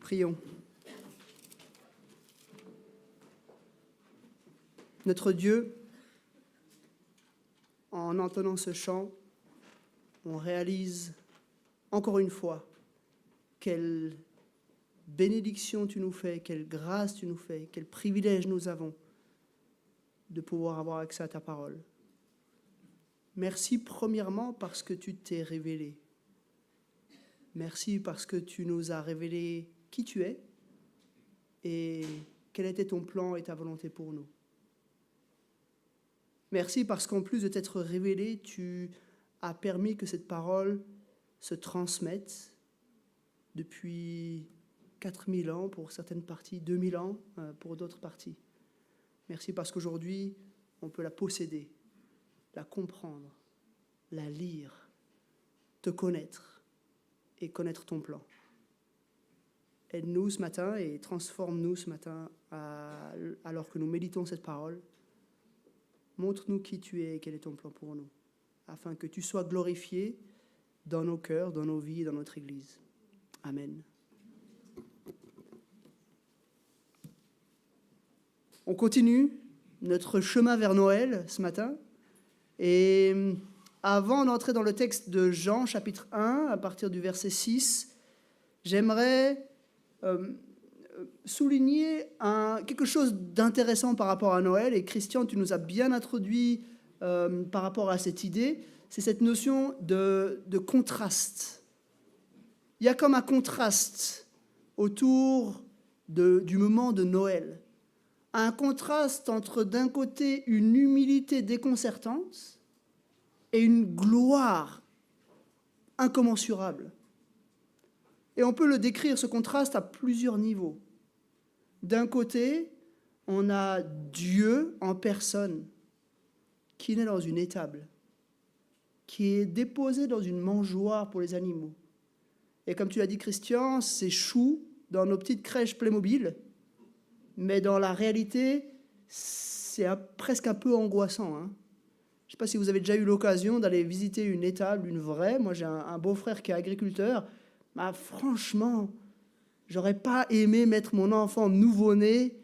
Prions. Notre Dieu, en entendant ce chant, on réalise encore une fois quelle bénédiction tu nous fais, quelle grâce tu nous fais, quel privilège nous avons de pouvoir avoir accès à ta parole. Merci premièrement parce que tu t'es révélé. Merci parce que tu nous as révélé qui tu es et quel était ton plan et ta volonté pour nous. Merci parce qu'en plus de t'être révélé, tu as permis que cette parole se transmette depuis 4000 ans pour certaines parties, 2000 ans pour d'autres parties. Merci parce qu'aujourd'hui, on peut la posséder, la comprendre, la lire, te connaître et connaître ton plan. Aide-nous ce matin et transforme-nous ce matin alors que nous méditons cette parole. Montre-nous qui tu es et quel est ton plan pour nous, afin que tu sois glorifié dans nos cœurs, dans nos vies et dans notre Église. Amen. On continue notre chemin vers Noël ce matin. Et avant d'entrer dans le texte de Jean, chapitre 1, à partir du verset 6, j'aimerais souligner quelque chose d'intéressant par rapport à Noël. Et Christian, tu nous as bien introduit par rapport à cette idée. C'est cette notion de contraste. Il y a comme un contraste autour du moment de Noël. Un contraste entre, d'un côté, une humilité déconcertante et une gloire incommensurable. Et on peut le décrire, ce contraste, à plusieurs niveaux. D'un côté, on a Dieu en personne qui naît dans une étable, qui est déposé dans une mangeoire pour les animaux. Et comme tu l'as dit, Christian, c'est chou dans nos petites crèches Playmobil, mais dans la réalité, c'est presque un peu angoissant. Je ne sais pas si vous avez déjà eu l'occasion d'aller visiter une étable, une vraie. Moi, j'ai un beau-frère qui est agriculteur. Bah, franchement, j'aurais pas aimé mettre mon enfant nouveau-né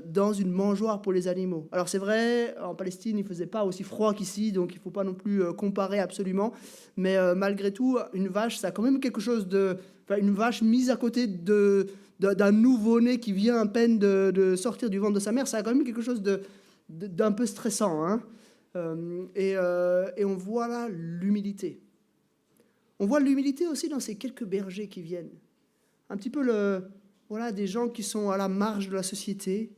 dans une mangeoire pour les animaux. Alors c'est vrai, en Palestine, il ne faisait pas aussi froid qu'ici, donc il ne faut pas non plus comparer absolument. Mais malgré tout, une vache, ça a quand même quelque chose de... Enfin, une vache mise à côté d'un nouveau-né qui vient à peine de sortir du ventre de sa mère, ça a quand même quelque chose d'un peu stressant. Et on voit là l'humilité. On voit l'humilité aussi dans ces quelques bergers qui viennent. Un petit peu des gens qui sont à la marge de la société.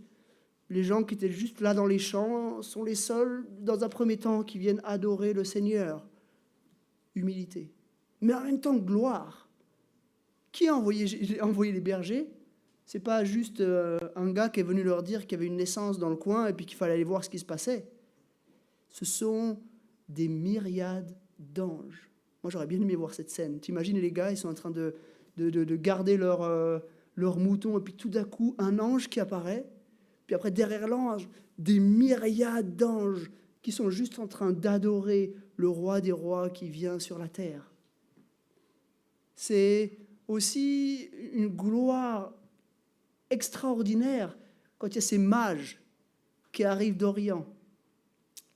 Les gens qui étaient juste là dans les champs sont les seuls, dans un premier temps, qui viennent adorer le Seigneur. Humilité. Mais en même temps, gloire. Qui a envoyé les bergers? C'est pas juste un gars qui est venu leur dire qu'il y avait une naissance dans le coin et puis qu'il fallait aller voir ce qui se passait. Ce sont des myriades d'anges. Moi, j'aurais bien aimé voir cette scène. T'imagines les gars, ils sont en train de garder leurs moutons, et puis tout d'un coup, un ange qui apparaît, puis après, derrière l'ange, des myriades d'anges qui sont juste en train d'adorer le roi des rois qui vient sur la terre. C'est aussi une gloire extraordinaire quand il y a ces mages qui arrivent d'Orient.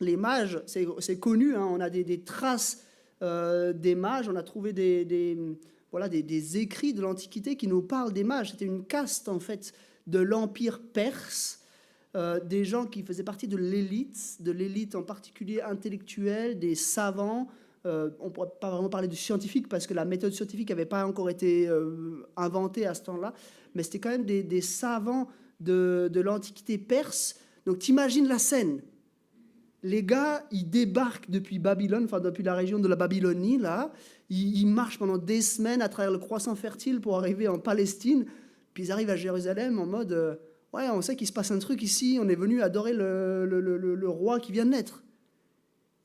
Les mages, c'est connu, on a des traces des mages, on a trouvé des écrits de l'Antiquité qui nous parlent des mages. C'était une caste, en fait, de l'Empire perse, des gens qui faisaient partie de l'élite en particulier intellectuelle, des savants. On ne pourrait pas vraiment parler de scientifiques parce que la méthode scientifique n'avait pas encore été inventée à ce temps-là, mais c'était quand même des savants de l'Antiquité perse. Donc t'imagines la scène. Les gars, ils débarquent depuis Babylone, enfin depuis la région de la Babylonie, là. Ils marchent pendant des semaines à travers le croissant fertile pour arriver en Palestine. Puis ils arrivent à Jérusalem en mode ouais, on sait qu'il se passe un truc ici, on est venu adorer le roi qui vient de naître.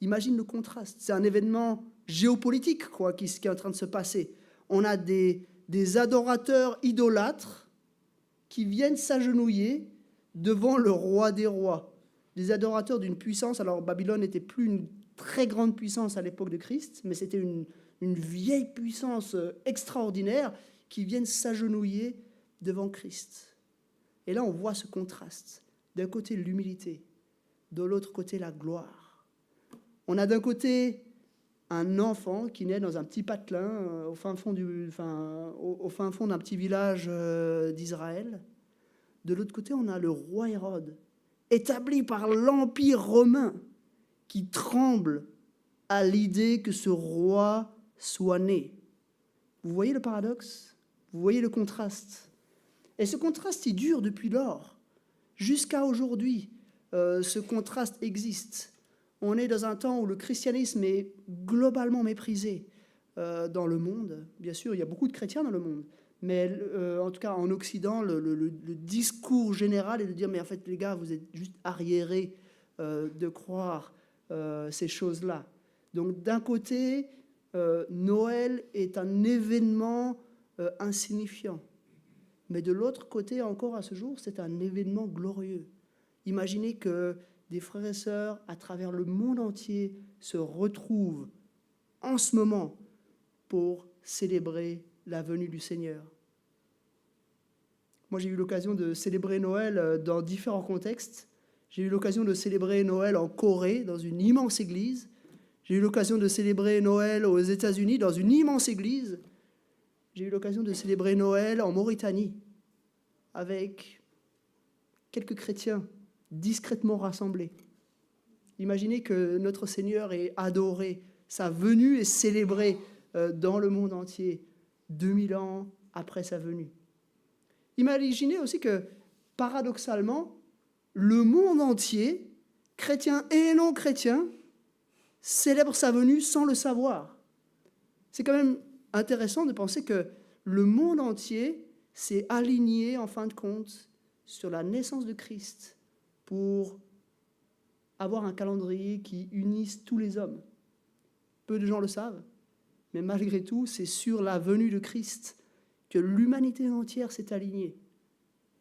Imagine le contraste. C'est un événement géopolitique qui est en train de se passer. On a des adorateurs idolâtres qui viennent s'agenouiller devant le roi des rois. Des adorateurs d'une puissance. Alors Babylone n'était plus une très grande puissance à l'époque de Christ, mais c'était une vieille puissance extraordinaire qui viennent s'agenouiller devant Christ. Et là, on voit ce contraste. D'un côté, l'humilité, de l'autre côté, la gloire. On a d'un côté un enfant qui naît dans un petit patelin au fin fond d'un petit village d'Israël. De l'autre côté, on a le roi Hérode, établi par l'Empire romain, qui tremble à l'idée que ce roi soit né. Vous voyez le paradoxe? Vous voyez le contraste? Et ce contraste, il dure depuis lors. Jusqu'à aujourd'hui, ce contraste existe. On est dans un temps où le christianisme est globalement méprisé dans le monde. Bien sûr, il y a beaucoup de chrétiens dans le monde. Mais en tout cas, en Occident, le discours général est de dire « Mais en fait, les gars, vous êtes juste arriérés de croire ces choses-là. » Donc, d'un côté, Noël est un événement insignifiant. Mais de l'autre côté, encore à ce jour, c'est un événement glorieux. Imaginez que des frères et sœurs à travers le monde entier se retrouvent en ce moment pour célébrer la venue du Seigneur. Moi, j'ai eu l'occasion de célébrer Noël dans différents contextes. J'ai eu l'occasion de célébrer Noël en Corée, dans une immense église. J'ai eu l'occasion de célébrer Noël aux États-Unis, dans une immense église. J'ai eu l'occasion de célébrer Noël en Mauritanie, avec quelques chrétiens discrètement rassemblés. Imaginez que notre Seigneur ait adoré, sa venue est célébrée dans le monde entier, 2000 ans après sa venue. Imaginez aussi que, paradoxalement, le monde entier, chrétien et non chrétien, célèbre sa venue sans le savoir. C'est quand même intéressant de penser que le monde entier s'est aligné, en fin de compte, sur la naissance de Christ pour avoir un calendrier qui unisse tous les hommes. Peu de gens le savent, mais malgré tout, c'est sur la venue de Christ que l'humanité entière s'est alignée.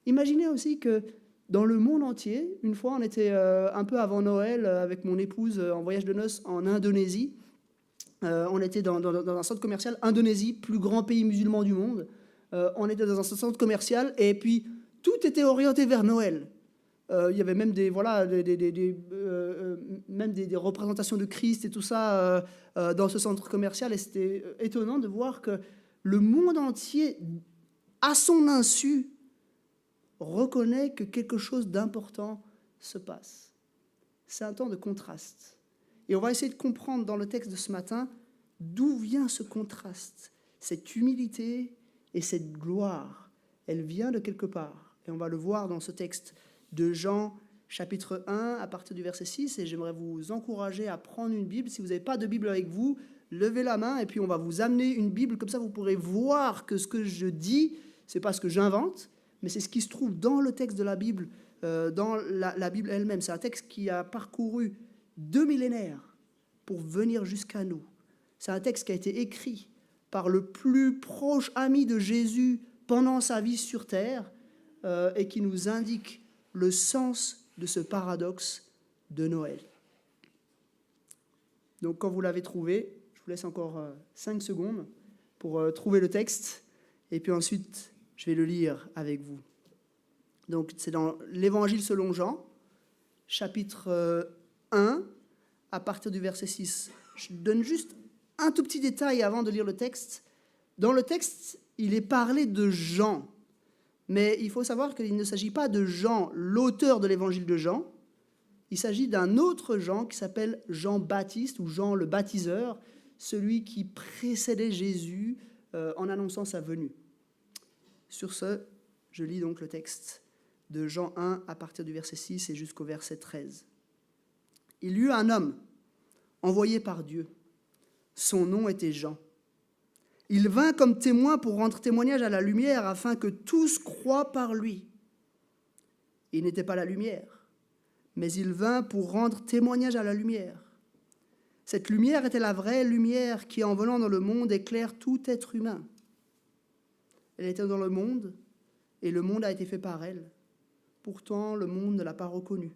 Imaginez aussi que dans le monde entier, une fois, on était un peu avant Noël avec mon épouse en voyage de noces en Indonésie. On était dans un centre commercial, Indonésie, plus grand pays musulman du monde. On était dans un centre commercial et puis tout était orienté vers Noël. Il y avait même des représentations de Christ et tout ça dans ce centre commercial. Et c'était étonnant de voir que le monde entier, à son insu, reconnaît que quelque chose d'important se passe. C'est un temps de contraste. Et on va essayer de comprendre dans le texte de ce matin d'où vient ce contraste, cette humilité et cette gloire. Elle vient de quelque part. Et on va le voir dans ce texte de Jean, chapitre 1, à partir du verset 6. Et j'aimerais vous encourager à prendre une Bible. Si vous n'avez pas de Bible avec vous, levez la main et puis on va vous amener une Bible. Comme ça, vous pourrez voir que ce que je dis, ce n'est pas ce que j'invente, mais c'est ce qui se trouve dans le texte de la Bible, dans la Bible elle-même. C'est un texte qui a parcouru 2 millénaires pour venir jusqu'à nous. C'est un texte qui a été écrit par le plus proche ami de Jésus pendant sa vie sur terre et qui nous indique le sens de ce paradoxe de Noël. Donc quand vous l'avez trouvé, je vous laisse encore 5 secondes pour trouver le texte et puis ensuite je vais le lire avec vous. Donc c'est dans l'Évangile selon Jean, chapitre 1, à partir du verset 6. Je donne juste un tout petit détail avant de lire le texte. Dans le texte, il est parlé de Jean. Mais il faut savoir qu'il ne s'agit pas de Jean, l'auteur de l'évangile de Jean. Il s'agit d'un autre Jean qui s'appelle Jean-Baptiste ou Jean le baptiseur, celui qui précédait Jésus en annonçant sa venue. Sur ce, je lis donc le texte de Jean 1 à partir du verset 6 et jusqu'au verset 13. Il y eut un homme envoyé par Dieu. Son nom était Jean. Il vint comme témoin pour rendre témoignage à la lumière afin que tous croient par lui. Il n'était pas la lumière, mais il vint pour rendre témoignage à la lumière. Cette lumière était la vraie lumière qui, en venant dans le monde, éclaire tout être humain. Elle était dans le monde, et le monde a été fait par elle. Pourtant, le monde ne l'a pas reconnue.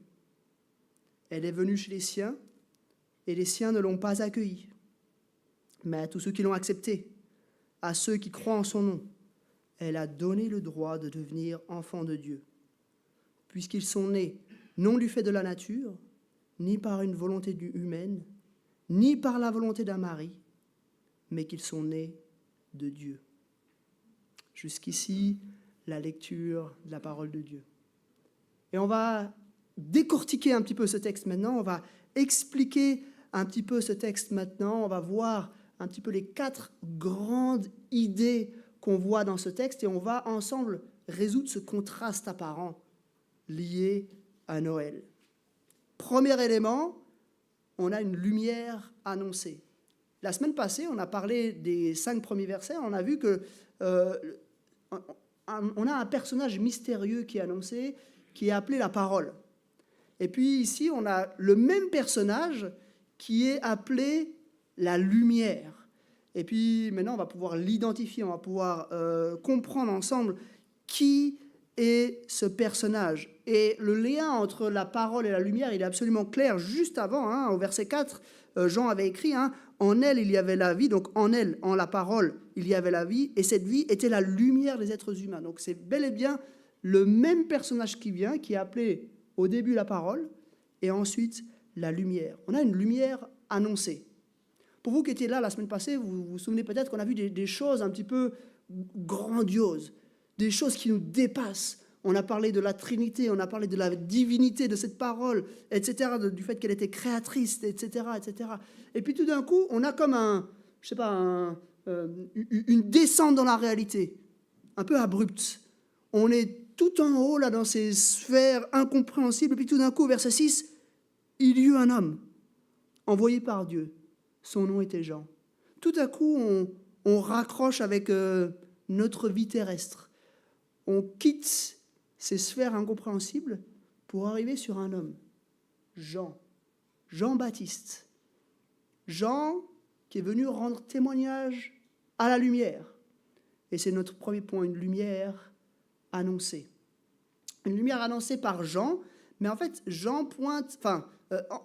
Elle est venue chez les siens, et les siens ne l'ont pas accueillie. Mais à tous ceux qui l'ont acceptée, à ceux qui croient en son nom, elle a donné le droit de devenir enfants de Dieu, puisqu'ils sont nés non du fait de la nature, ni par une volonté humaine, ni par la volonté d'un mari, mais qu'ils sont nés de Dieu. Jusqu'ici, la lecture de la parole de Dieu. Et on va décortiquer un petit peu ce texte maintenant, on va expliquer un petit peu ce texte maintenant, on va voir un petit peu les 4 grandes idées qu'on voit dans ce texte et on va ensemble résoudre ce contraste apparent lié à Noël. Premier élément, on a une lumière annoncée. La semaine passée, on a parlé des 5 premiers versets, on a vu que on a un personnage mystérieux qui est annoncé, qui est appelé la parole. Et puis ici, on a le même personnage qui est appelé la lumière. Et puis maintenant, on va pouvoir l'identifier, on va pouvoir comprendre ensemble qui est ce personnage. Et le lien entre la parole et la lumière, il est absolument clair. Juste avant, au verset 4, Jean avait écrit, en elle, il y avait la vie, donc en elle, en la parole, il y avait la vie, et cette vie était la lumière des êtres humains. Donc c'est bel et bien le même personnage qui vient, qui est appelé au début la parole, et ensuite la lumière. On a une lumière annoncée. Pour vous qui étiez là la semaine passée, vous vous souvenez peut-être qu'on a vu des choses un petit peu grandioses, des choses qui nous dépassent. On a parlé de la Trinité, on a parlé de la divinité de cette parole, etc., du fait qu'elle était créatrice, etc., etc. Et puis tout d'un coup, on a comme une descente dans la réalité, un peu abrupte. On est tout en haut, là, dans ces sphères incompréhensibles, et puis tout d'un coup, verset 6, il y eut un homme, envoyé par Dieu. Son nom était Jean. Tout à coup, on raccroche avec notre vie terrestre. On quitte ces sphères incompréhensibles pour arriver sur un homme, Jean-Baptiste. Jean qui est venu rendre témoignage à la lumière. Et c'est notre premier point, une lumière annoncée. Une lumière annoncée par Jean, mais en fait, Jean pointe,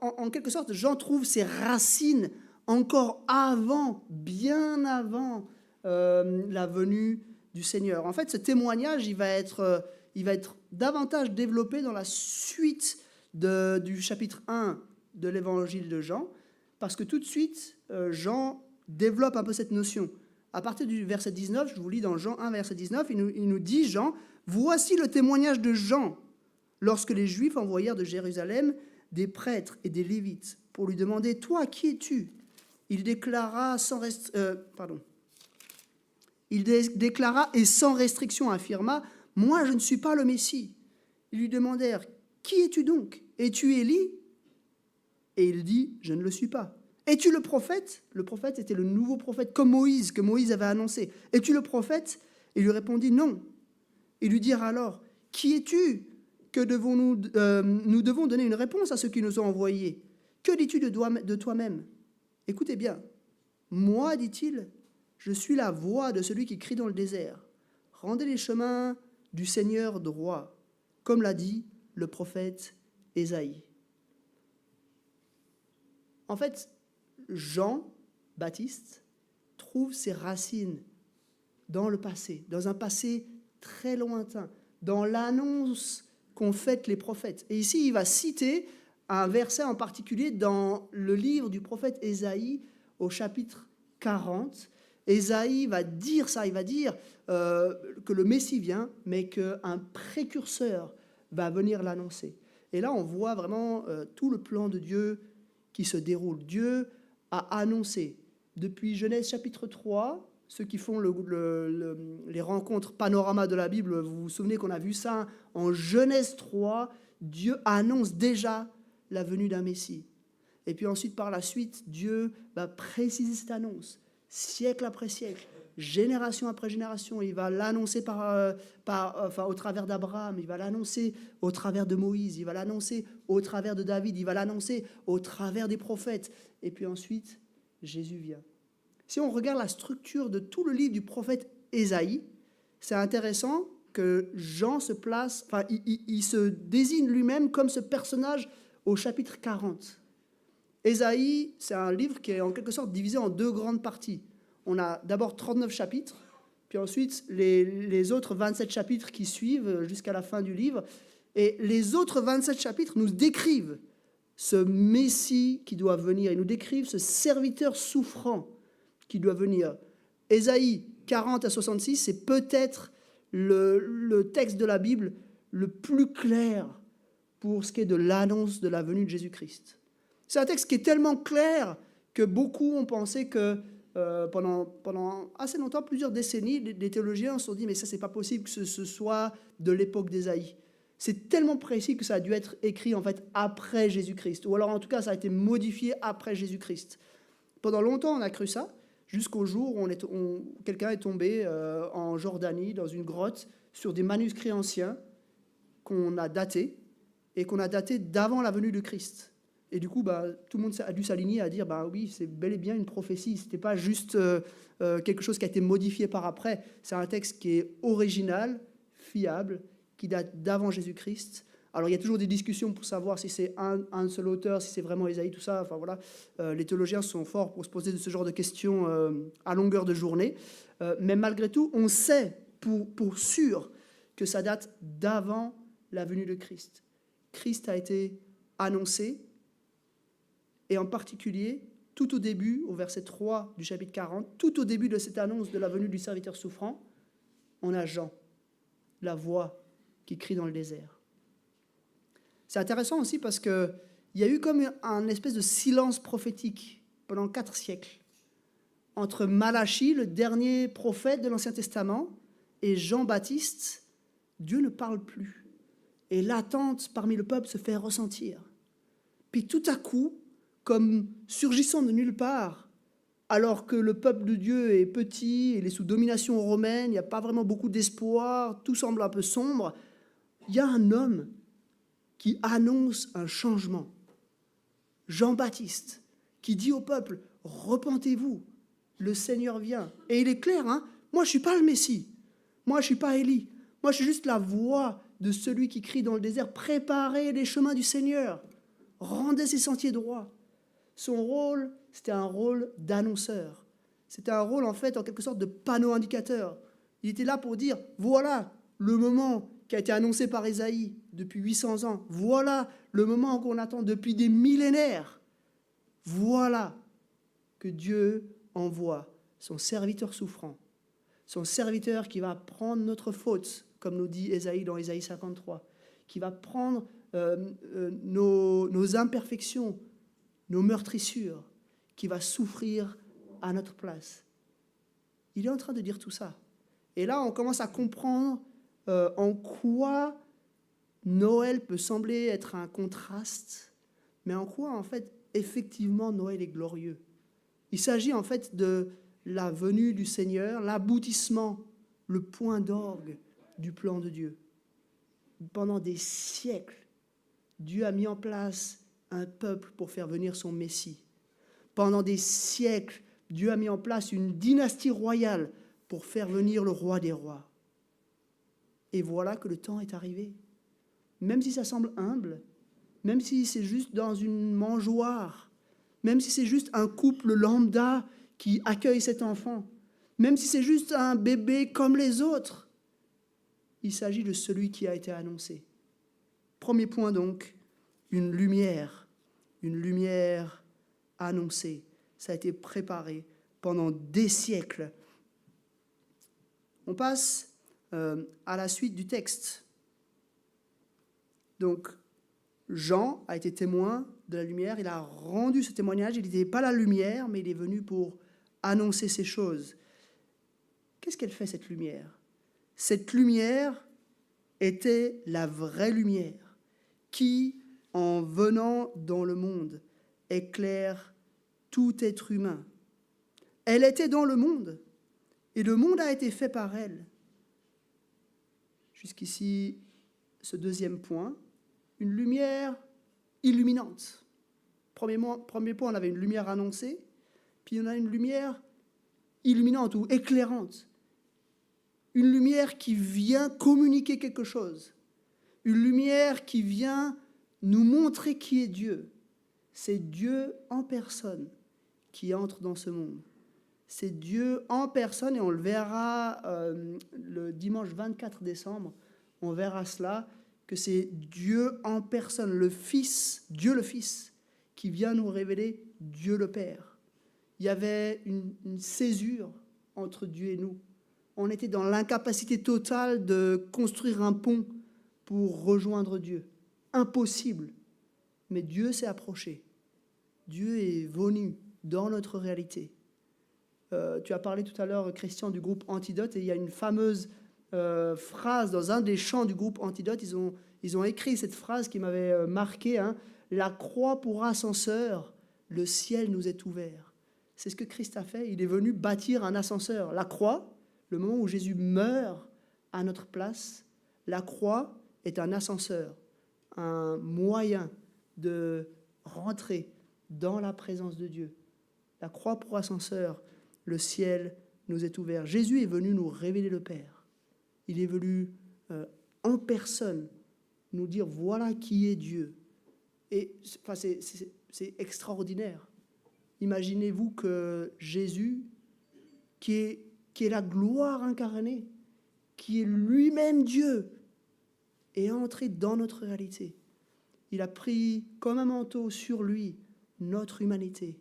en quelque sorte, Jean trouve ses racines encore avant, bien avant la venue du Seigneur. En fait, ce témoignage, il va être davantage développé dans la suite du chapitre 1 de l'évangile de Jean, parce que tout de suite, Jean développe un peu cette notion. À partir du verset 19, je vous lis dans Jean 1, verset 19, il nous dit, Jean, « Voici le témoignage de Jean, lorsque les Juifs envoyèrent de Jérusalem des prêtres et des Lévites pour lui demander, « Toi, qui es-tu » Il déclara et sans restriction affirma, « Moi, je ne suis pas le Messie. » Ils lui demandèrent, « Qui es-tu donc? Es-tu Élie » Et il dit, « Je ne le suis pas. » « Es-tu le prophète » Le prophète était le nouveau prophète, comme Moïse, que Moïse avait annoncé. « Es-tu le prophète » Il lui répondit, « Non. » Ils lui dirent alors, « Qui es-tu que nous devons donner une réponse à ceux qui nous ont envoyés. Que dis-tu de toi-même » Écoutez bien. « Moi, dit-il, je suis la voix de celui qui crie dans le désert. Rendez les chemins du Seigneur droit, comme l'a dit le prophète Ésaïe. » En fait, Jean-Baptiste trouve ses racines dans le passé, dans un passé très lointain, dans l'annonce qu'ont faite les prophètes. Et ici, il va citer un verset en particulier dans le livre du prophète Ésaïe, au chapitre 40. Ésaïe va dire ça, il va dire que le Messie vient, mais qu'un précurseur va venir l'annoncer. Et là, on voit vraiment tout le plan de Dieu qui se déroule. Dieu a annoncé, depuis Genèse chapitre 3, ceux qui font les rencontres panorama de la Bible, vous vous souvenez qu'on a vu ça en Genèse 3, Dieu annonce déjà la venue d'un Messie. Et puis ensuite, par la suite, Dieu va préciser cette annonce, siècle après siècle, génération après génération. Il va l'annoncer au travers d'Abraham, il va l'annoncer au travers de Moïse, il va l'annoncer au travers de David, il va l'annoncer au travers des prophètes. Et puis ensuite, Jésus vient. Si on regarde la structure de tout le livre du prophète Ésaïe, c'est intéressant que Jean se place, il se désigne lui-même comme ce personnage au chapitre 40. Ésaïe, c'est un livre qui est en quelque sorte divisé en 2 grandes parties. On a d'abord 39 chapitres, puis ensuite les autres 27 chapitres qui suivent jusqu'à la fin du livre. Et les autres 27 chapitres nous décrivent ce Messie qui doit venir. Ils nous décrivent ce serviteur souffrant qui doit venir. Ésaïe 40 à 66, c'est peut-être le texte de la Bible le plus clair pour ce qui est de l'annonce de la venue de Jésus-Christ. C'est un texte qui est tellement clair que beaucoup ont pensé que pendant assez longtemps, plusieurs décennies, les théologiens se sont dit « mais ça, c'est pas possible que ce soit de l'époque d'Ésaïe ». C'est tellement précis que ça a dû être écrit en fait après Jésus-Christ, ou alors en tout cas ça a été modifié après Jésus-Christ. Pendant longtemps, on a cru ça, jusqu'au jour où quelqu'un est tombé en Jordanie, dans une grotte, sur des manuscrits anciens qu'on a datés, et qu'on a datés d'avant la venue de Christ. Et du coup, tout le monde a dû s'aligner à dire oui, c'est bel et bien une prophétie. Ce n'était pas juste quelque chose qui a été modifié par après. C'est un texte qui est original, fiable, qui date d'avant Jésus-Christ. Alors, il y a toujours des discussions pour savoir si c'est un seul auteur, si c'est vraiment Ésaïe, tout ça. Enfin, voilà. Les théologiens sont forts pour se poser de ce genre de questions à longueur de journée. Mais malgré tout, on sait pour sûr que ça date d'avant la venue de Christ. Christ a été annoncé, et en particulier, tout au début, au verset 3 du chapitre 40, tout au début de cette annonce de la venue du serviteur souffrant, on a Jean, la voix qui crie dans le désert. C'est intéressant aussi parce qu'il y a eu comme un espèce de silence prophétique pendant 4 siècles entre Malachie, le dernier prophète de l'Ancien Testament, et Jean-Baptiste. Dieu ne parle plus. Et l'attente parmi le peuple se fait ressentir. Puis tout à coup, comme surgissant de nulle part, alors que le peuple de Dieu est petit, il est sous domination romaine, il n'y a pas vraiment beaucoup d'espoir, tout semble un peu sombre, il y a un homme qui annonce un changement. Jean-Baptiste, qui dit au peuple, « Repentez-vous, le Seigneur vient. » Et il est clair, moi je ne suis pas le Messie, moi je ne suis pas Élie, moi je suis juste la voix de celui qui crie dans le désert, « Préparez les chemins du Seigneur, rendez ses sentiers droits. » Son rôle, c'était un rôle d'annonceur. C'était un rôle, en fait, en quelque sorte, de panneau indicateur. Il était là pour dire, voilà le moment qui a été annoncé par Ésaïe depuis 800 ans. Voilà le moment qu'on attend depuis des millénaires. Voilà que Dieu envoie son serviteur souffrant, son serviteur qui va prendre notre faute, comme nous dit Ésaïe dans Ésaïe 53, qui va prendre nos imperfections, nos meurtrissures, qui va souffrir à notre place. Il est en train de dire tout ça. Et là, on commence à comprendre en quoi Noël peut sembler être un contraste, mais en quoi, en fait, effectivement, Noël est glorieux. Il s'agit, en fait, de la venue du Seigneur, l'aboutissement, le point d'orgue du plan de Dieu. Pendant des siècles, Dieu a mis en place un peuple pour faire venir son Messie. Pendant des siècles, Dieu a mis en place une dynastie royale pour faire venir le roi des rois. Et voilà que le temps est arrivé. Même si ça semble humble, même si c'est juste dans une mangeoire, même si c'est juste un couple lambda qui accueille cet enfant, même si c'est juste un bébé comme les autres, il s'agit de celui qui a été annoncé. Premier point donc, une lumière annoncée. Ça a été préparé pendant des siècles. On passe à la suite du texte. Donc, Jean a été témoin de la lumière, il a rendu ce témoignage, il n'était pas la lumière, mais il est venu pour annoncer ces choses. Qu'est-ce qu'elle fait, cette lumière ? Cette lumière était la vraie lumière qui, en venant dans le monde, éclaire tout être humain. Elle était dans le monde, et le monde a été fait par elle. Jusqu'ici, ce deuxième point, une lumière illuminante. Premier point, on avait une lumière annoncée, puis on a une lumière illuminante ou éclairante. Une lumière qui vient communiquer quelque chose. Une lumière qui vient nous montrer qui est Dieu. C'est Dieu en personne qui entre dans ce monde. C'est Dieu en personne, et on le verra le dimanche 24 décembre, on verra cela, que c'est Dieu en personne, le Fils, Dieu le Fils, qui vient nous révéler Dieu le Père. Il y avait une césure entre Dieu et nous. On était dans l'incapacité totale de construire un pont pour rejoindre Dieu. Impossible. Mais Dieu s'est approché. Dieu est venu dans notre réalité. Tu as parlé tout à l'heure, Christian, du groupe Antidote, et il y a une fameuse phrase dans un des chants du groupe Antidote. Ils ont écrit cette phrase qui m'avait marqué, hein. La croix pour ascenseur, le ciel nous est ouvert. C'est ce que Christ a fait. Il est venu bâtir un ascenseur. La croix, le moment où Jésus meurt à notre place, la croix est un ascenseur, un moyen de rentrer dans la présence de Dieu. La croix pour ascenseur, le ciel nous est ouvert. Jésus est venu nous révéler le Père. Il est venu en personne nous dire voilà qui est Dieu. Et enfin, c'est extraordinaire. Imaginez-vous que Jésus, qui est la gloire incarnée, qui est lui-même Dieu, est entré dans notre réalité. Il a pris comme un manteau sur lui notre humanité.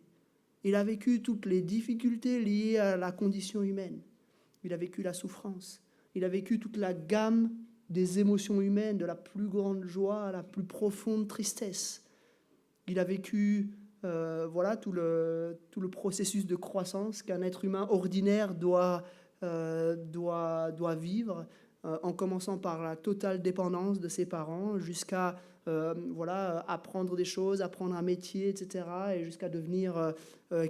Il a vécu toutes les difficultés liées à la condition humaine. Il a vécu la souffrance. Il a vécu toute la gamme des émotions humaines, de la plus grande joie à la plus profonde tristesse. Il a vécu tout le processus de croissance qu'un être humain ordinaire doit vivre, en commençant par la totale dépendance de ses parents jusqu'à apprendre des choses, apprendre un métier, etc., et jusqu'à devenir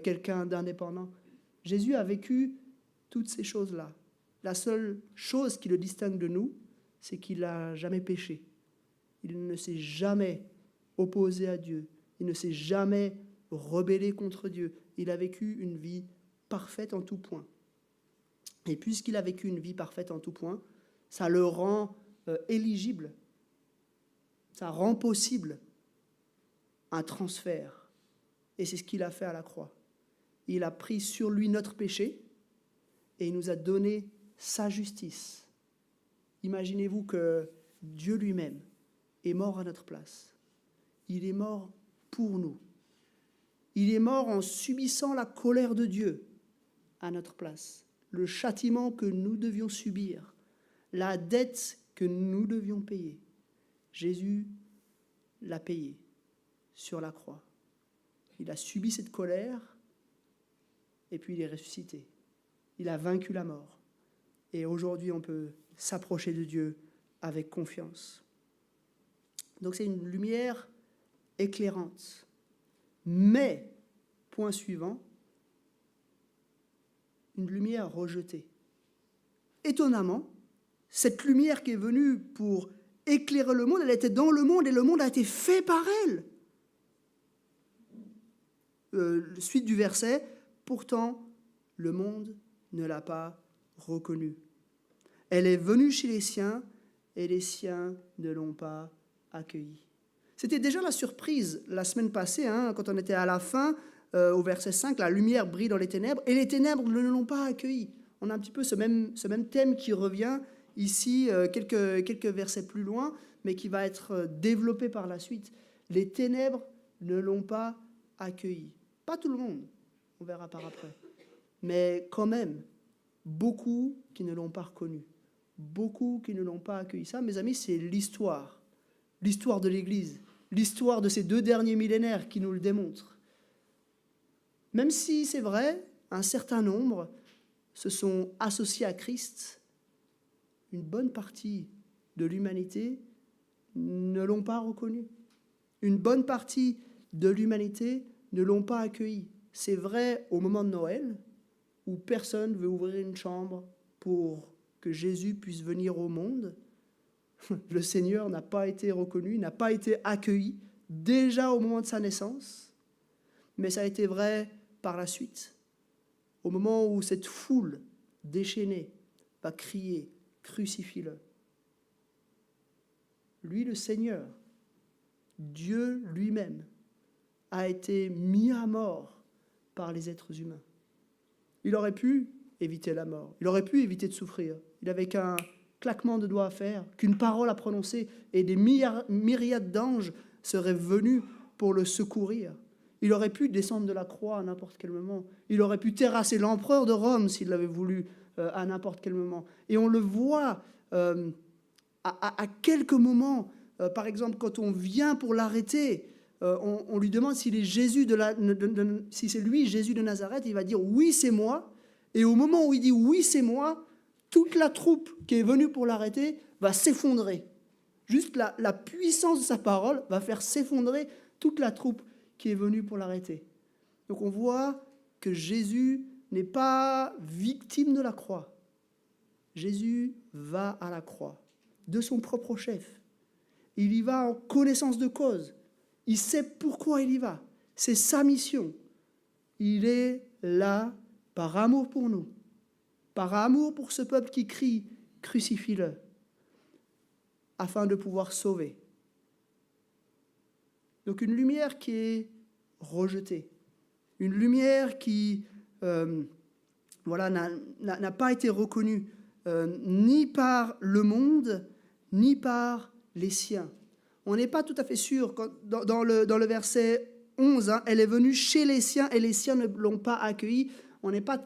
quelqu'un d'indépendant. Jésus a vécu toutes ces choses-là. La seule chose qui le distingue de nous, c'est qu'il n'a jamais péché. Il ne s'est jamais opposé à Dieu. Il ne s'est jamais rebellé contre Dieu. Il a vécu une vie parfaite en tout point. Et puisqu'il a vécu une vie parfaite en tout point, ça le rend éligible. Ça rend possible un transfert. Et c'est ce qu'il a fait à la croix. Il a pris sur lui notre péché et il nous a donné sa justice. Imaginez-vous que Dieu lui-même est mort à notre place. Il est mort pour nous. Il est mort en subissant la colère de Dieu à notre place. Le châtiment que nous devions subir, la dette que nous devions payer. Jésus l'a payé sur la croix. Il a subi cette colère et puis il est ressuscité. Il a vaincu la mort. Et aujourd'hui, on peut s'approcher de Dieu avec confiance. Donc c'est une lumière éclairante. Mais, point suivant, une lumière rejetée. Étonnamment, cette lumière qui est venue pour éclairer le monde, elle était dans le monde et le monde a été fait par elle. Suite du verset, pourtant, le monde ne l'a pas reconnue. Elle est venue chez les siens et les siens ne l'ont pas accueillie. C'était déjà la surprise la semaine passée, quand on était à la fin, au verset 5, la lumière brille dans les ténèbres et les ténèbres ne l'ont pas accueillie. On a un petit peu ce même thème qui revient ici, quelques versets plus loin, mais qui va être développé par la suite. Les ténèbres ne l'ont pas accueilli. Pas tout le monde, on verra par après. Mais quand même, beaucoup qui ne l'ont pas reconnu. Beaucoup qui ne l'ont pas accueilli. Ça, mes amis, c'est l'histoire de l'Église, l'histoire de ces 2 derniers millénaires qui nous le démontrent. Même si c'est vrai, un certain nombre se sont associés à Christ, une bonne partie de l'humanité ne l'ont pas reconnu. Une bonne partie de l'humanité ne l'ont pas accueilli. C'est vrai au moment de Noël, où personne ne veut ouvrir une chambre pour que Jésus puisse venir au monde. Le Seigneur n'a pas été reconnu, n'a pas été accueilli déjà au moment de sa naissance, mais ça a été vrai par la suite. Au moment où cette foule déchaînée va crier « Crucifie-le ». Lui, le Seigneur, Dieu lui-même, a été mis à mort par les êtres humains. Il aurait pu éviter la mort. Il aurait pu éviter de souffrir. Il n'avait qu'un claquement de doigts à faire, qu'une parole à prononcer, et des myriades d'anges seraient venus pour le secourir. Il aurait pu descendre de la croix à n'importe quel moment. Il aurait pu terrasser l'empereur de Rome s'il l'avait voulu à n'importe quel moment. Et on le voit à quelques moments. Par exemple, quand on vient pour l'arrêter, on lui demande s'il est Jésus si c'est lui, Jésus de Nazareth. Il va dire oui, c'est moi. Et au moment où il dit oui, c'est moi, toute la troupe qui est venue pour l'arrêter va s'effondrer. Juste la puissance de sa parole va faire s'effondrer toute la troupe qui est venue pour l'arrêter. Donc on voit que Jésus n'est pas victime de la croix. Jésus va à la croix de son propre chef. Il y va en connaissance de cause. Il sait pourquoi il y va. C'est sa mission. Il est là par amour pour nous, par amour pour ce peuple qui crie « Crucifie-le », afin de pouvoir sauver. Donc une lumière qui est rejetée, une lumière qui n'a pas été reconnue ni par le monde, ni par les siens. On n'est pas tout à fait sûr, dans le verset 11, elle est venue chez les siens et les siens ne l'ont pas accueillie. On n'est pas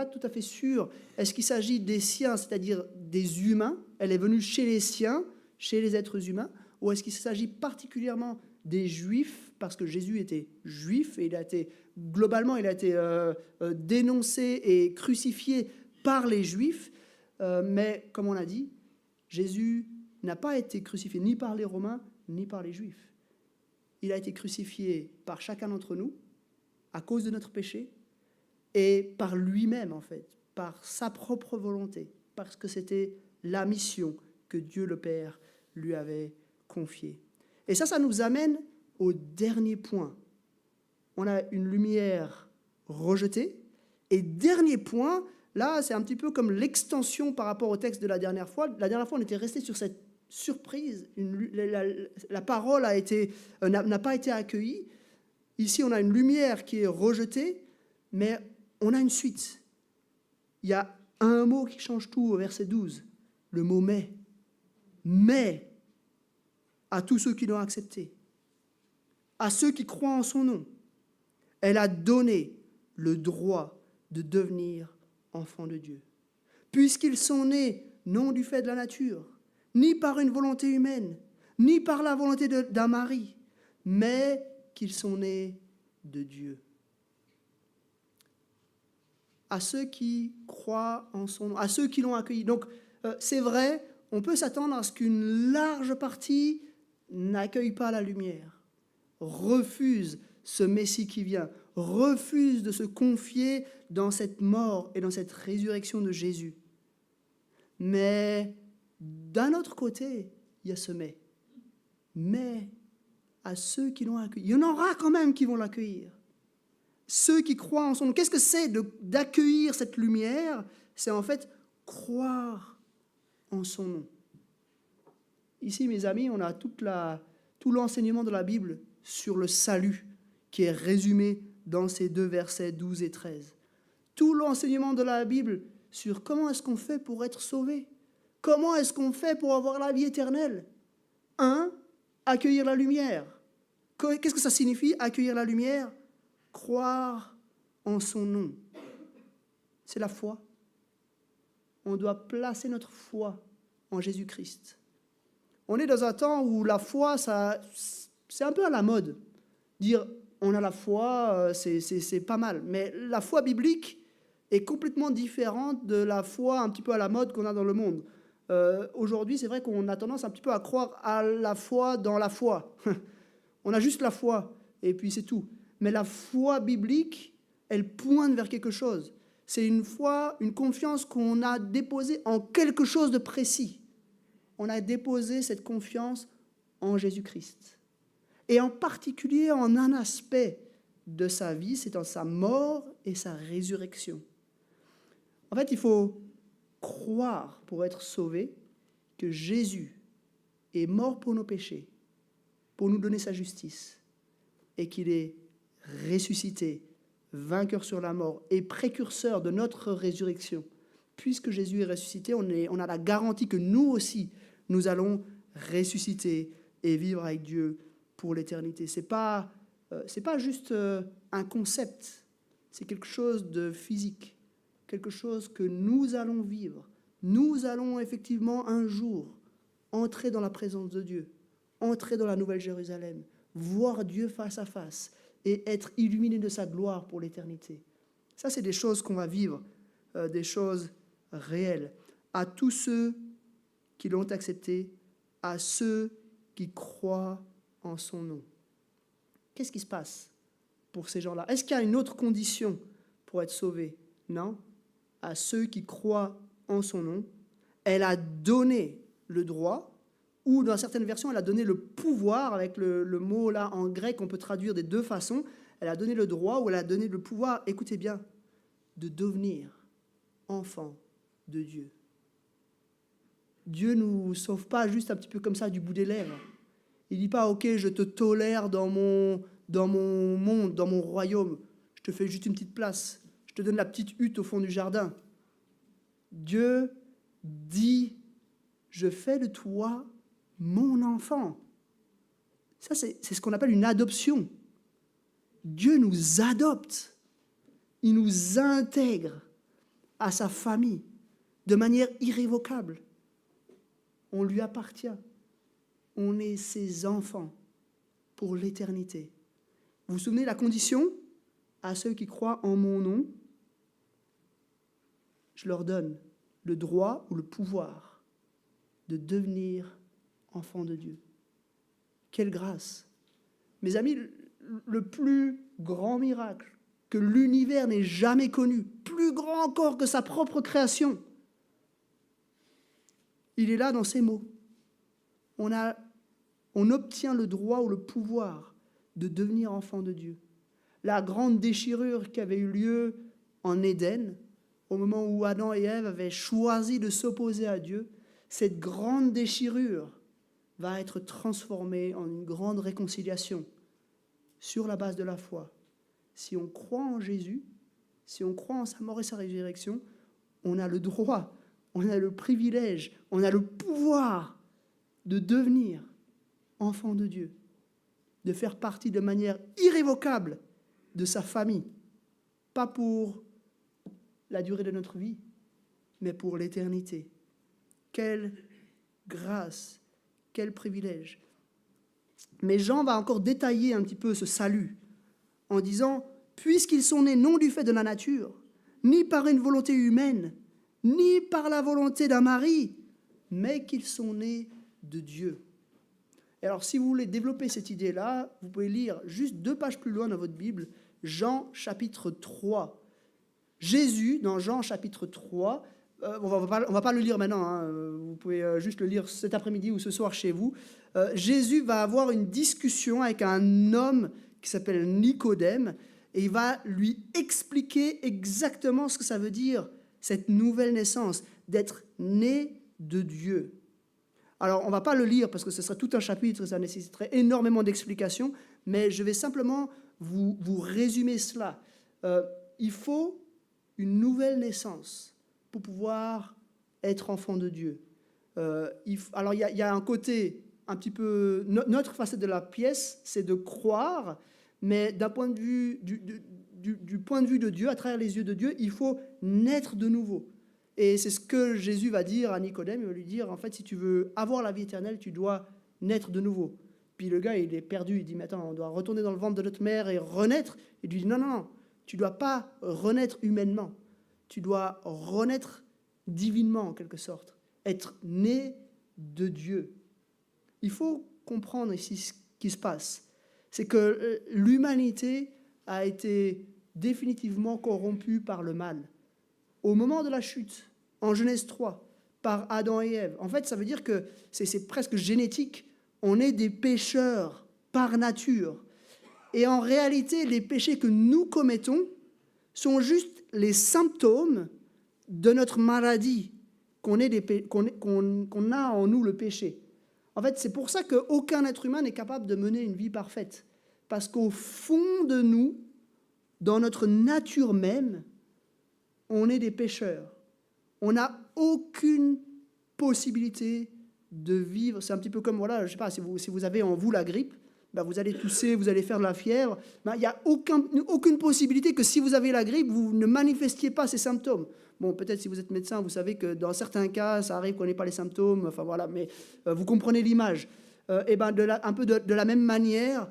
tout à fait sûr. Est-ce qu'il s'agit des siens, c'est-à-dire des humains? Elle est venue chez les siens, chez les êtres humains, ou est-ce qu'il s'agit particulièrement des Juifs, parce que Jésus était juif et il a été dénoncé et crucifié par les Juifs, mais comme on l'a dit, Jésus n'a pas été crucifié ni par les Romains ni par les Juifs. Il a été crucifié par chacun d'entre nous à cause de notre péché et par lui-même, en fait, par sa propre volonté, parce que c'était la mission que Dieu le Père lui avait confiée. Et ça nous amène au dernier point. On a une lumière rejetée. Et dernier point, là, c'est un petit peu comme l'extension par rapport au texte de la dernière fois. La dernière fois, on était resté sur cette surprise. La parole n'a pas été accueillie. Ici, on a une lumière qui est rejetée, mais on a une suite. Il y a un mot qui change tout au verset 12, le mot « mais ». « Mais » à tous ceux qui l'ont accepté, à ceux qui croient en son nom, elle a donné le droit de devenir enfants de Dieu. Puisqu'ils sont nés non du fait de la nature, ni par une volonté humaine, ni par la volonté d'un mari, mais qu'ils sont nés de Dieu. À ceux qui croient en son nom, à ceux qui l'ont accueilli. Donc, c'est vrai, on peut s'attendre à ce qu'une large partie n'accueille pas la lumière, refuse ce Messie qui vient, refuse de se confier dans cette mort et dans cette résurrection de Jésus. Mais d'un autre côté, il y a ce mais. Mais à ceux qui l'ont accueilli, il y en aura quand même qui vont l'accueillir. Ceux qui croient en son nom. Qu'est-ce que c'est d'accueillir cette lumière? C'est en fait croire en son nom. Ici, mes amis, on a tout l'enseignement de la Bible sur le salut qui est résumé dans ces deux versets 12 et 13. Tout l'enseignement de la Bible sur comment est-ce qu'on fait pour être sauvé. Comment est-ce qu'on fait pour avoir la vie éternelle? 1. Accueillir la lumière. Qu'est-ce que ça signifie, accueillir la lumière? Croire en son nom. C'est la foi. On doit placer notre foi en Jésus-Christ. On est dans un temps où la foi, c'est un peu à la mode. Dire on a la foi, c'est pas mal. Mais la foi biblique est complètement différente de la foi un petit peu à la mode qu'on a dans le monde. Aujourd'hui, c'est vrai qu'on a tendance un petit peu à croire à la foi dans la foi. On a juste la foi, et puis c'est tout. Mais la foi biblique, elle pointe vers quelque chose. C'est une foi, une confiance qu'on a déposée en quelque chose de précis. On a déposé cette confiance en Jésus-Christ. Et en particulier en un aspect de sa vie, c'est en sa mort et sa résurrection. En fait, il faut croire pour être sauvé que Jésus est mort pour nos péchés, pour nous donner sa justice, et qu'il est ressuscité vainqueur sur la mort et précurseur de notre résurrection, puisque Jésus est ressuscité, on a la garantie que nous aussi, nous allons ressusciter et vivre avec Dieu pour l'éternité. C'est pas juste un concept, c'est quelque chose de physique, quelque chose que nous allons vivre. Nous allons effectivement un jour entrer dans la présence de Dieu, entrer dans la Nouvelle Jérusalem, voir Dieu face à face et être illuminé de sa gloire pour l'éternité. Ça, c'est des choses qu'on va vivre, des choses réelles. À tous ceux qui l'ont accepté, à ceux qui croient en son nom. Qu'est-ce qui se passe pour ces gens-là? Est-ce qu'il y a une autre condition pour être sauvé? Non. À ceux qui croient en son nom, elle a donné le droit, ou dans certaines versions, elle a donné le pouvoir, avec le mot là en grec, on peut traduire des deux façons. Elle a donné le droit ou elle a donné le pouvoir, écoutez bien, de devenir enfant de Dieu. Dieu ne nous sauve pas juste un petit peu comme ça du bout des lèvres. Il ne dit pas, ok, je te tolère dans mon monde, dans mon royaume. Je te fais juste une petite place. Je te donne la petite hutte au fond du jardin. Dieu dit, je fais de toi mon enfant. Ça, c'est ce qu'on appelle une adoption. Dieu nous adopte. Il nous intègre à sa famille de manière irrévocable. On lui appartient. On est ses enfants pour l'éternité. Vous vous souvenez la condition? À ceux qui croient en mon nom, je leur donne le droit ou le pouvoir de devenir enfants de Dieu. Quelle grâce! Mes amis, le plus grand miracle que l'univers n'ait jamais connu, plus grand encore que sa propre création, il est là dans ces mots. On obtient le droit ou le pouvoir de devenir enfant de Dieu. La grande déchirure qui avait eu lieu en Éden, au moment où Adam et Ève avaient choisi de s'opposer à Dieu, cette grande déchirure va être transformée en une grande réconciliation sur la base de la foi. Si on croit en Jésus, si on croit en sa mort et sa résurrection, on a le droit, on a le privilège, on a le pouvoir de devenir enfant de Dieu, de faire partie de manière irrévocable de sa famille, pas pour la durée de notre vie, mais pour l'éternité. Quelle grâce, quel privilège. Mais Jean va encore détailler un petit peu ce salut en disant « Puisqu'ils sont nés non du fait de la nature, ni par une volonté humaine, ni par la volonté d'un mari, mais qu'ils sont nés de Dieu. » Et alors, si vous voulez développer cette idée-là, vous pouvez lire juste 2 pages plus loin dans votre Bible, Jean chapitre 3. Jésus, dans Jean chapitre 3, on va pas le lire maintenant, hein, vous pouvez juste le lire cet après-midi ou ce soir chez vous. Jésus va avoir une discussion avec un homme qui s'appelle Nicodème, et il va lui expliquer exactement ce que ça veut dire, cette nouvelle naissance, d'être né de Dieu. Alors, on ne va pas le lire parce que ce serait tout un chapitre, ça nécessiterait énormément d'explications, mais je vais simplement vous résumer cela. Il faut une nouvelle naissance pour pouvoir être enfant de Dieu. Alors, il y a un côté un petit peu... Notre facette de la pièce, c'est de croire, mais d'un point de vue, du point de vue de Dieu, à travers les yeux de Dieu, il faut naître de nouveau. Et c'est ce que Jésus va dire à Nicodème. Il va lui dire, en fait, si tu veux avoir la vie éternelle, tu dois naître de nouveau. Puis le gars, il est perdu. Il dit, mais attends, on doit retourner dans le ventre de notre mère et renaître. Il lui dit, non, tu ne dois pas renaître humainement. Tu dois renaître divinement, en quelque sorte. Être né de Dieu. Il faut comprendre ici ce qui se passe. C'est que l'humanité a été définitivement corrompue par le mal. Au moment de la chute, en Genèse 3, par Adam et Ève. En fait, ça veut dire que c'est presque génétique. On est des pécheurs par nature. Et en réalité, les péchés que nous commettons sont juste les symptômes de notre maladie, qu'on a en nous le péché. En fait, c'est pour ça qu'aucun être humain n'est capable de mener une vie parfaite. Parce qu'au fond de nous, dans notre nature même, on est des pécheurs. On n'a aucune possibilité de vivre. C'est un petit peu comme, voilà, je ne sais pas, si vous avez en vous la grippe, ben vous allez tousser, vous allez faire de la fièvre. Ben, il n'y a aucune possibilité que si vous avez la grippe, vous ne manifestiez pas ces symptômes. Bon, peut-être si vous êtes médecin, vous savez que dans certains cas, ça arrive qu'on n'ait pas les symptômes, enfin voilà, mais vous comprenez l'image. Et ben un peu de la même manière,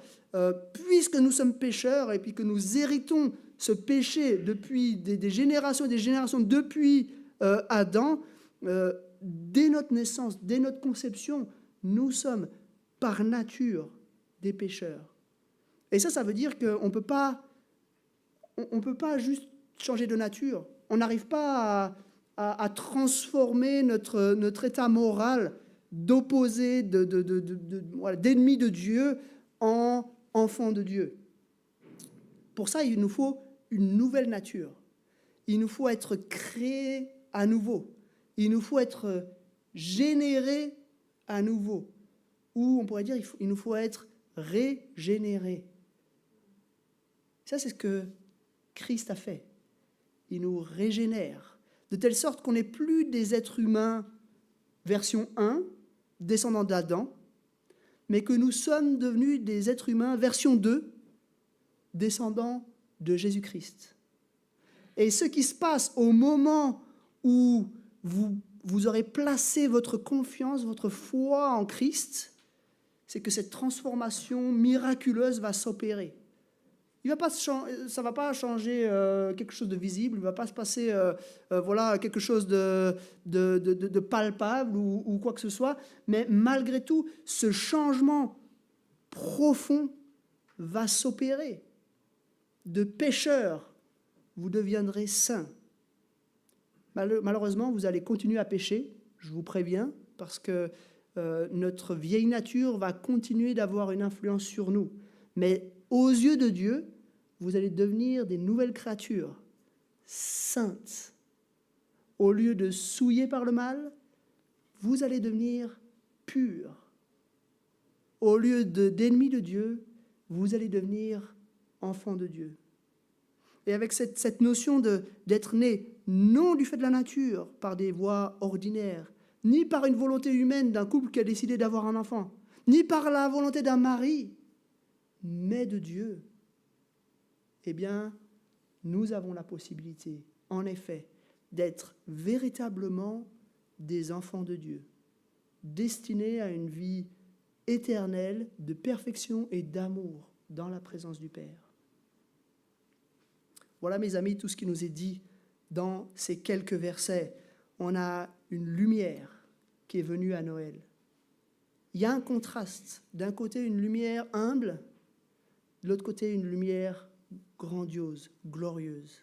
puisque nous sommes pécheurs et puis que nous héritons ce péché depuis des générations et des générations, depuis Adam, dès notre naissance, dès notre conception, nous sommes par nature des pécheurs. Et ça veut dire qu'on ne peut pas juste changer de nature. On n'arrive pas à transformer notre état moral d'opposé, d'ennemi de Dieu en enfant de Dieu. Pour ça, il nous faut une nouvelle nature. Il nous faut être créé à nouveau. Il nous faut être généré à nouveau. Ou on pourrait dire, il nous faut être régénéré. Ça, c'est ce que Christ a fait. Il nous régénère, de telle sorte qu'on n'est plus des êtres humains version 1, descendants d'Adam, mais que nous sommes devenus des êtres humains version 2, descendants de Jésus-Christ. Et ce qui se passe au moment où vous aurez placé votre confiance, votre foi en Christ, c'est que cette transformation miraculeuse va s'opérer. Ça ne va pas changer quelque chose de visible, il ne va pas se passer quelque chose de palpable ou quoi que ce soit, mais malgré tout, ce changement profond va s'opérer. De pécheurs, vous deviendrez saints. Malheureusement, vous allez continuer à pécher, je vous préviens, parce que notre vieille nature va continuer d'avoir une influence sur nous. Mais aux yeux de Dieu, vous allez devenir des nouvelles créatures, saintes. Au lieu de souiller par le mal, vous allez devenir purs. Au lieu d'ennemis de Dieu, vous allez devenir enfants de Dieu. Et avec cette notion d'être né, non du fait de la nature, par des voies ordinaires, ni par une volonté humaine d'un couple qui a décidé d'avoir un enfant, ni par la volonté d'un mari, mais de Dieu, eh bien, nous avons la possibilité, en effet, d'être véritablement des enfants de Dieu, destinés à une vie éternelle de perfection et d'amour dans la présence du Père. Voilà, mes amis, tout ce qui nous est dit dans ces quelques versets. On a une lumière qui est venue à Noël. Il y a un contraste. D'un côté, une lumière humble, de l'autre côté, une lumière grandiose, glorieuse.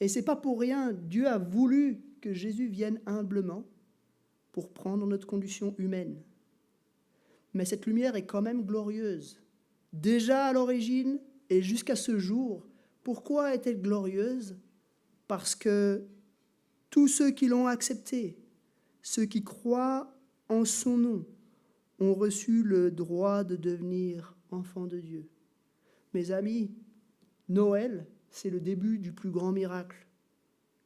Et ce n'est pas pour rien. Dieu a voulu que Jésus vienne humblement pour prendre notre condition humaine. Mais cette lumière est quand même glorieuse. Déjà à l'origine et jusqu'à ce jour. Pourquoi est-elle glorieuse? Parce que tous ceux qui l'ont acceptée, ceux qui croient en son nom, ont reçu le droit de devenir enfants de Dieu. Mes amis, Noël, c'est le début du plus grand miracle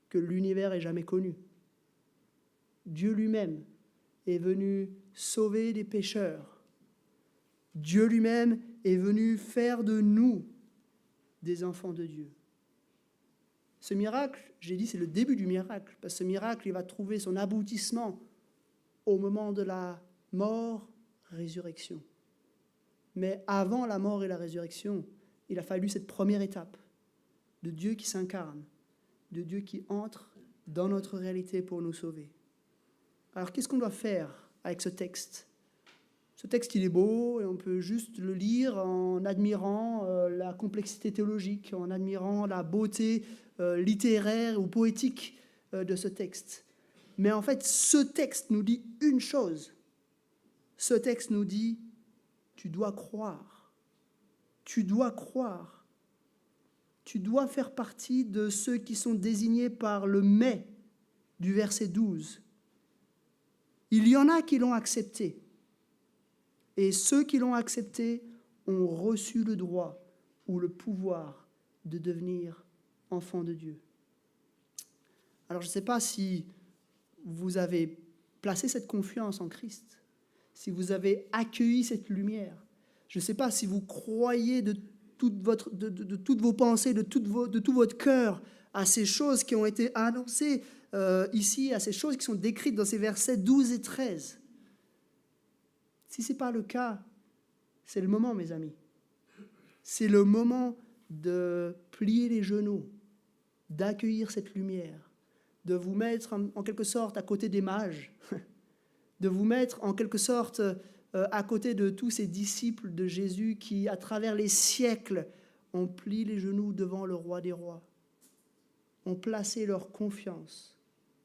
que l'univers ait jamais connu. Dieu lui-même est venu sauver les pécheurs. Dieu lui-même est venu faire de nous des enfants de Dieu. Ce miracle, j'ai dit, c'est le début du miracle, parce que ce miracle, il va trouver son aboutissement au moment de la mort, résurrection. Mais avant la mort et la résurrection, il a fallu cette première étape de Dieu qui s'incarne, de Dieu qui entre dans notre réalité pour nous sauver. Alors, qu'est-ce qu'on doit faire avec ce texte? Ce texte, il est beau et on peut juste le lire en admirant la complexité théologique, en admirant la beauté littéraire ou poétique de ce texte. Mais en fait, ce texte nous dit une chose. Ce texte nous dit, tu dois croire. Tu dois croire. Tu dois faire partie de ceux qui sont désignés par le « mais » du verset 12. Il y en a qui l'ont accepté. Et ceux qui l'ont accepté ont reçu le droit ou le pouvoir de devenir enfant de Dieu. Alors je ne sais pas si vous avez placé cette confiance en Christ, si vous avez accueilli cette lumière. Je ne sais pas si vous croyez de toutes vos pensées, de tout votre cœur à ces choses qui ont été annoncées ici, à ces choses qui sont décrites dans ces versets 12 et 13. Si ce n'est pas le cas, c'est le moment, mes amis. C'est le moment de plier les genoux, d'accueillir cette lumière, de vous mettre en quelque sorte à côté des mages, de vous mettre en quelque sorte à côté de tous ces disciples de Jésus qui, à travers les siècles, ont plié les genoux devant le roi des rois, ont placé leur confiance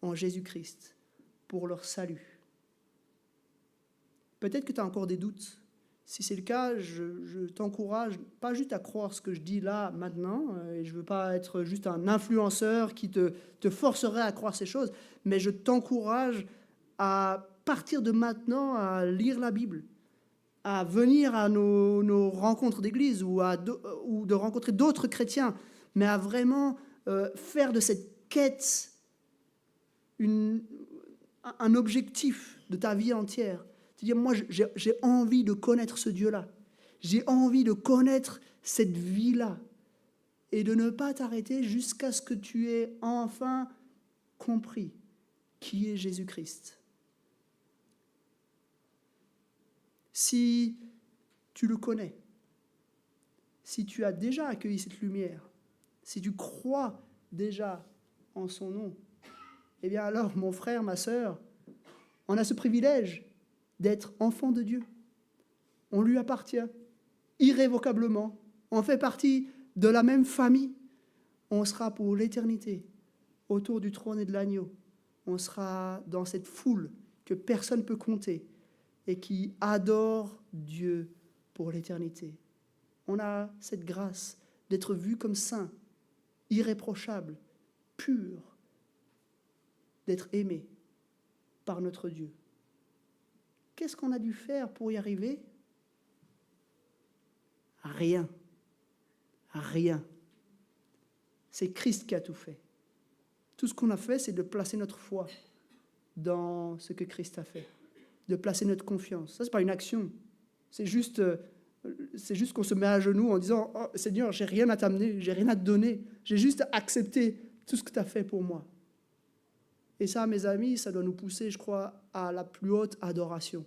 en Jésus-Christ pour leur salut. Peut-être que tu as encore des doutes. Si c'est le cas, je t'encourage pas juste à croire ce que je dis là, maintenant, et je ne veux pas être juste un influenceur qui te forcerait à croire ces choses, mais je t'encourage à partir de maintenant à lire la Bible, à venir à nos rencontres d'église ou de rencontrer d'autres chrétiens, mais à vraiment faire de cette quête un objectif de ta vie entière. C'est-à-dire, moi, j'ai envie de connaître ce Dieu-là. J'ai envie de connaître cette vie-là. Et de ne pas t'arrêter jusqu'à ce que tu aies enfin compris qui est Jésus-Christ. Si tu le connais, si tu as déjà accueilli cette lumière, si tu crois déjà en son nom, eh bien alors, mon frère, ma sœur, on a ce privilège d'être enfant de Dieu. On lui appartient irrévocablement. On fait partie de la même famille. On sera pour l'éternité autour du trône et de l'agneau. On sera dans cette foule que personne ne peut compter et qui adore Dieu pour l'éternité. On a cette grâce d'être vu comme saint, irréprochable, pur, d'être aimé par notre Dieu. Qu'est-ce qu'on a dû faire pour y arriver? Rien. Rien. C'est Christ qui a tout fait. Tout ce qu'on a fait, c'est de placer notre foi dans ce que Christ a fait, de placer notre confiance. Ça, ce n'est pas une action. C'est juste qu'on se met à genoux en disant « Oh, Seigneur, j'ai rien à t'amener, j'ai rien à te donner. J'ai juste accepté tout ce que tu as fait pour moi. » Et ça, mes amis, ça doit nous pousser, je crois, à la plus haute adoration.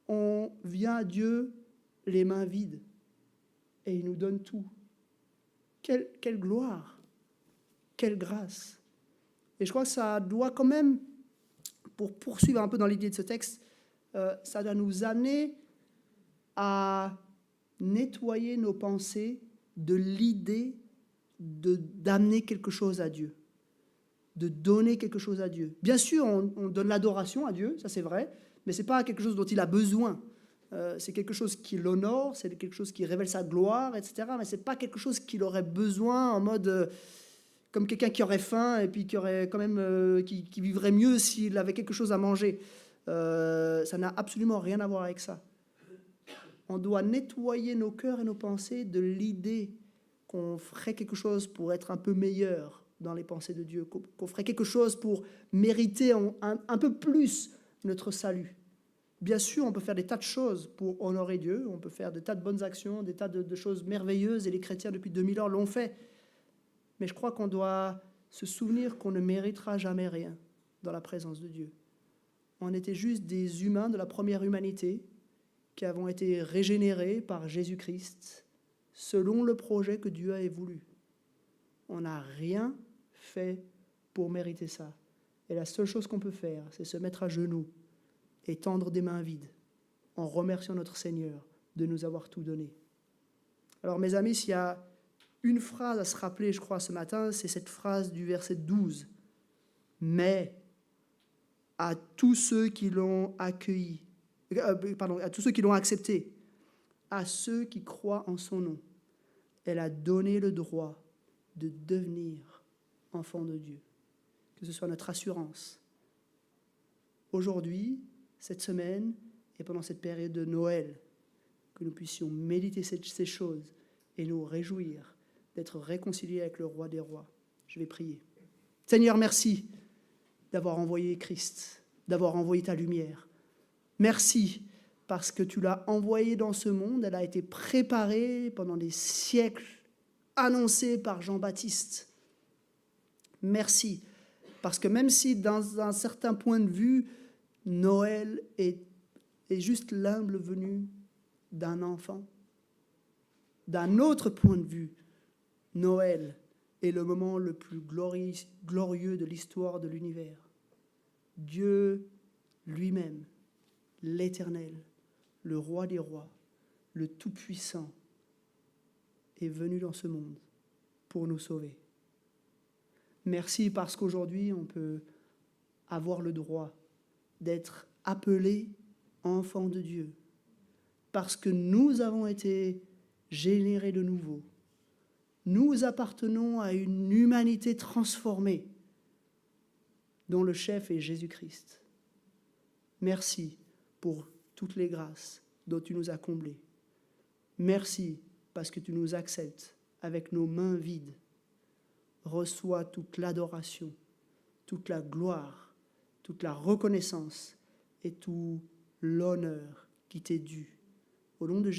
On vient à Dieu les mains vides et il nous donne tout. Quelle gloire, quelle grâce. Et je crois que ça doit quand même, pour poursuivre un peu dans l'idée de ce texte, ça doit nous amener à nettoyer nos pensées de l'idée d'amener quelque chose à Dieu, de donner quelque chose à Dieu. Bien sûr, on donne l'adoration à Dieu, ça c'est vrai, mais ce n'est pas quelque chose dont il a besoin. C'est quelque chose qui l'honore, c'est quelque chose qui révèle sa gloire, etc. Mais ce n'est pas quelque chose qu'il aurait besoin en mode comme quelqu'un qui aurait faim et puis qui aurait quand même qui vivrait mieux s'il avait quelque chose à manger. Ça n'a absolument rien à voir avec ça. On doit nettoyer nos cœurs et nos pensées de l'idée qu'on ferait quelque chose pour être un peu meilleur dans les pensées de Dieu, qu'on ferait quelque chose pour mériter un peu plus notre salut. Bien sûr, on peut faire des tas de choses pour honorer Dieu, on peut faire des tas de bonnes actions, des tas de choses merveilleuses, et les chrétiens depuis 2000 ans l'ont fait. Mais je crois qu'on doit se souvenir qu'on ne méritera jamais rien dans la présence de Dieu. On était juste des humains de la première humanité qui avons été régénérés par Jésus-Christ selon le projet que Dieu avait voulu. On n'a rien fait pour mériter ça. Et la seule chose qu'on peut faire, c'est se mettre à genoux et tendre des mains vides en remerciant notre Seigneur de nous avoir tout donné. Alors mes amis, s'il y a une phrase à se rappeler, je crois, ce matin, c'est cette phrase du verset 12. Mais à tous ceux qui l'ont accueilli, à tous ceux qui l'ont accepté, à ceux qui croient en son nom, elle a donné le droit de devenir enfant de Dieu. Que ce soit notre assurance. Aujourd'hui, cette semaine et pendant cette période de Noël, que nous puissions méditer ces choses et nous réjouir d'être réconciliés avec le roi des rois. Je vais prier. Seigneur, merci d'avoir envoyé Christ, d'avoir envoyé ta lumière. Merci parce que tu l'as envoyée dans ce monde, elle a été préparée pendant des siècles, annoncée par Jean-Baptiste. Merci parce que même si dans un certain point de vue, Noël est juste l'humble venue d'un enfant, d'un autre point de vue, Noël est le moment le plus glorieux de l'histoire de l'univers. Dieu lui-même, l'Éternel, le roi des rois, le Tout-Puissant, est venu dans ce monde pour nous sauver. Merci parce qu'aujourd'hui, on peut avoir le droit d'être appelé enfant de Dieu, parce que nous avons été générés de nouveau. Nous appartenons à une humanité transformée, dont le chef est Jésus-Christ. Merci pour toutes les grâces dont tu nous as comblés. Merci parce que tu nous acceptes avec nos mains vides. Reçois toute l'adoration, toute la gloire, toute la reconnaissance et tout l'honneur qui t'est dû. Au nom de Jésus.